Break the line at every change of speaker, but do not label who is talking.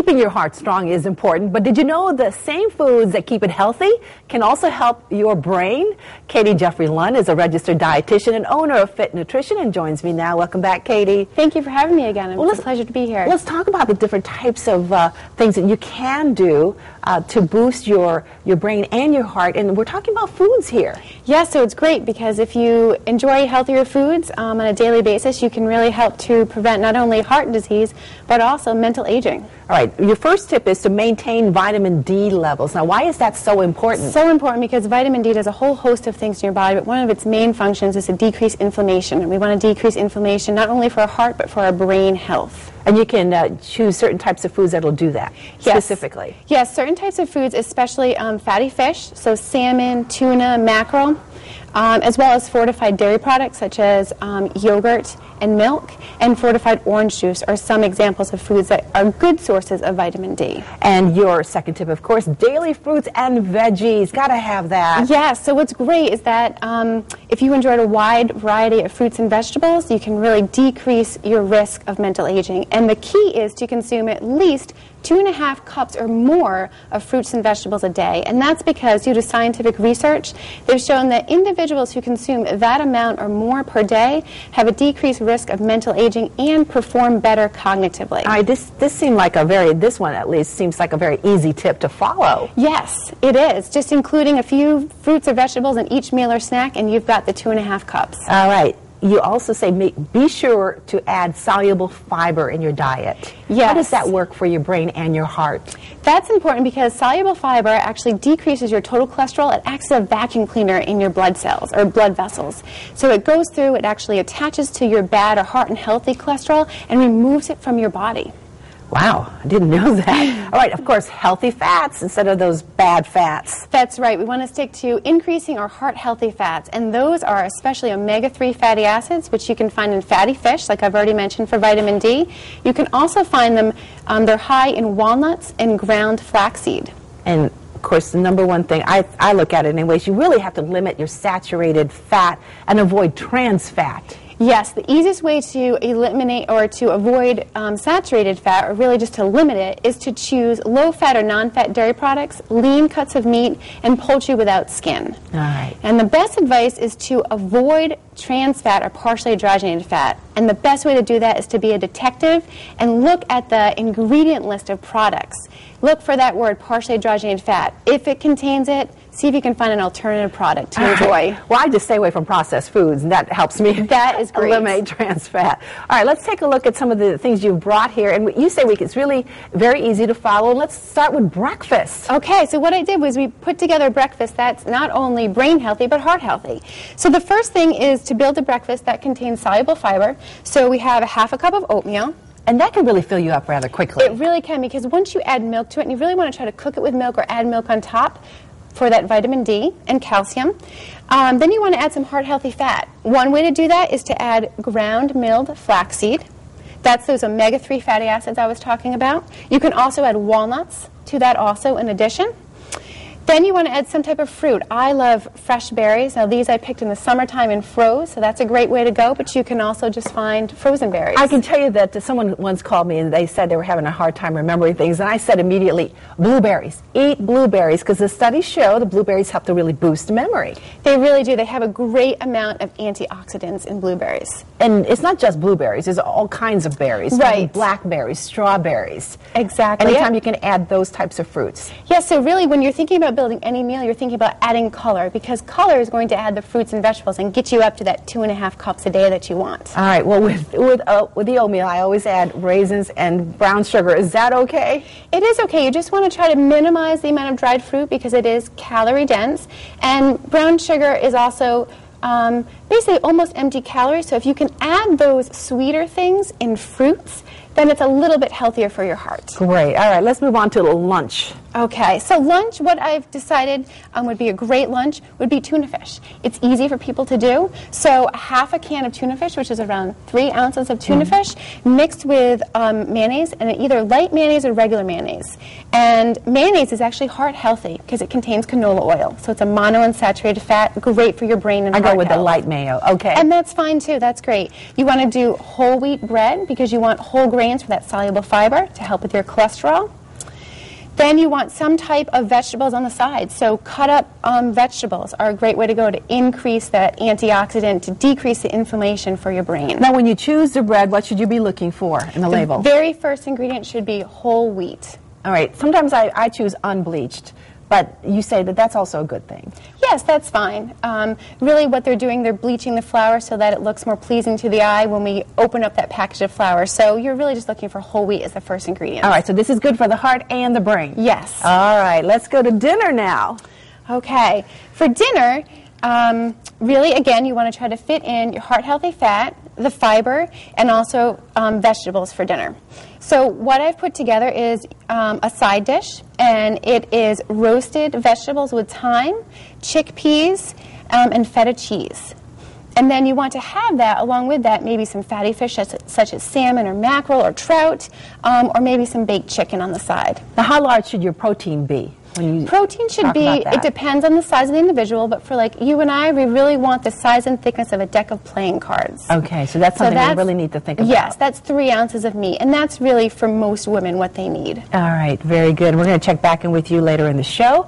keeping your heart strong is important, but did you know the same foods that keep it healthy can also help your brain? Katie Jeffrey-Lunn is a registered dietitian and owner of FitNutrition and joins me now. Welcome back, Katie.
Thank you for having me again. It's a pleasure to be here.
Let's talk about the different types of things that you can do to boost your brain and your heart, and we're talking about foods here.
Yeah, so it's great because if you enjoy healthier foods on a daily basis, you can really help to prevent not only heart disease, but also mental aging.
All right, your first tip is to maintain vitamin D levels. Now, why is that so important?
So important because vitamin D does a whole host of things in your body, but one of its main functions is to decrease inflammation. And we want to decrease inflammation not only for our heart, but for our brain health.
And you can choose certain types of foods that will do that, specifically.
Yes, certain types of foods, especially fatty fish, so salmon, tuna, mackerel, as well as fortified dairy products such as yogurt and milk, and fortified orange juice are some examples of foods that are good sources of vitamin D.
And your second tip, of course, daily fruits and veggies. Got to have that.
Yes, so what's great is that if you enjoyed a wide variety of fruits and vegetables, you can really decrease your risk of mental aging. And the key is to consume at least 2.5 cups or more of fruits and vegetables a day. And that's because, due to scientific research, they've shown that individuals who consume that amount or more per day have a decreased risk of mental aging and perform better cognitively.
All right, this seemed like this one at least seems like a very easy tip to follow.
Yes, it is. Just including a few fruits or vegetables in each meal or snack, and you've got the 2.5 cups.
All right. You also say be sure to add soluble fiber in your diet.
Yes.
How does that work for your brain and your heart?
That's important because soluble fiber actually decreases your total cholesterol. It acts as a vacuum cleaner in your blood cells or blood vessels. So it goes through, it actually attaches to your bad or heart and healthy cholesterol and removes it from your body.
Wow, I didn't know that. All right, of course, healthy fats instead of those bad fats.
That's right. We want to stick to increasing our heart-healthy fats, and those are especially omega-3 fatty acids, which you can find in fatty fish, like I've already mentioned for vitamin D. You can also find them, they're high in walnuts and ground flaxseed. And
of course, the number one thing, I look at it anyways, you really have to limit your saturated fat and avoid trans fat.
Yes, the easiest way to eliminate or to avoid saturated fat, or really just to limit it, is to choose low-fat or non-fat dairy products, lean cuts of meat, and poultry without skin.
All right.
And the best advice is to avoid trans fat or partially hydrogenated fat. And the best way to do that is to be a detective and look at the ingredient list of products. Look for that word, partially hydrogenated fat. If it contains it, see if you can find an alternative product to enjoy.
Well, I just stay away from processed foods, and that helps me.
That is great.
Eliminate trans fat. All right, let's take a look at some of the things you've brought here. And you say it's really very easy to follow. Let's start with breakfast.
Okay, so what I did was we put together a breakfast that's not only brain healthy, but heart healthy. So the first thing is to build a breakfast that contains soluble fiber. So we have 1/2 cup of oatmeal.
And that can really fill you up rather quickly.
It really can, because once you add milk to it, and you really want to try to cook it with milk or add milk on top for that vitamin D and calcium, then you want to add some heart-healthy fat. One way to do that is to add ground milled flaxseed. That's those omega-3 fatty acids I was talking about. You can also add walnuts to that also in addition. Then you want to add some type of fruit. I love fresh berries. Now, these I picked in the summertime and froze, so that's a great way to go, but you can also just find frozen berries.
I can tell you that someone once called me and they said they were having a hard time remembering things, and I said immediately, blueberries. Eat blueberries, because the studies show the blueberries help to really boost memory.
They really do. They have a great amount of antioxidants in blueberries.
And it's not just blueberries. There's all kinds of berries.
Right.
Blackberries, strawberries.
Exactly.
Anytime you can add those types of fruits.
Yes, so really when you're thinking about building any meal, you're thinking about adding color, because color is going to add the fruits and vegetables and get you up to that 2.5 cups a day that you want.
All right. Well, with the oatmeal, I always add raisins and brown sugar. Is that okay?
It is okay. You just want to try to minimize the amount of dried fruit because it is calorie dense, and brown sugar is also basically almost empty calories. So if you can add those sweeter things in fruits, then it's a little bit healthier for your heart.
Great. All right, let's move on to lunch.
Okay, so lunch, what I've decided would be a great lunch would be tuna fish. It's easy for people to do. So 1/2 can of tuna fish, which is around 3 ounces of tuna fish, mixed with mayonnaise, and either light mayonnaise or regular mayonnaise. And mayonnaise is actually heart healthy because it contains canola oil. So it's a monounsaturated fat, great for your brain and heart
I go with
health.
the light mayonnaise. mayo. Okay.
And that's fine too. That's great. You want to do whole wheat bread because you want whole grains for that soluble fiber to help with your cholesterol. Then you want some type of vegetables on the side. So cut up vegetables are a great way to go to increase that antioxidant, to decrease the inflammation for your brain.
Now, when you choose the bread, what should you be looking for in the label?
The very first ingredient should be whole wheat.
All right. Sometimes I choose unbleached, but you say that that's also a good thing.
Yes, that's fine. Really what they're doing, they're bleaching the flour so that it looks more pleasing to the eye when we open up that package of flour. So you're really just looking for whole wheat as the first ingredient.
All right, so this is good for the heart and the brain.
Yes.
All right, let's go to dinner now.
Okay. For dinner, really, again, you want to try to fit in your heart-healthy fat, the fiber, and also vegetables for dinner. So what I've put together is a side dish, and it is roasted vegetables with thyme, chickpeas, and feta cheese. And then you want to have that, along with that, maybe some fatty fish such as salmon or mackerel or trout, or maybe some baked chicken on the side.
Now, how large should your protein be?
Protein should be, it depends on the size of the individual, but for like you and I, we really want the size and thickness of a deck of playing cards.
Okay, so that's something we really need to think about.
Yes, that's 3 ounces of meat, and that's really for most women what they need.
All right, very good. We're going to check back in with you later in the show.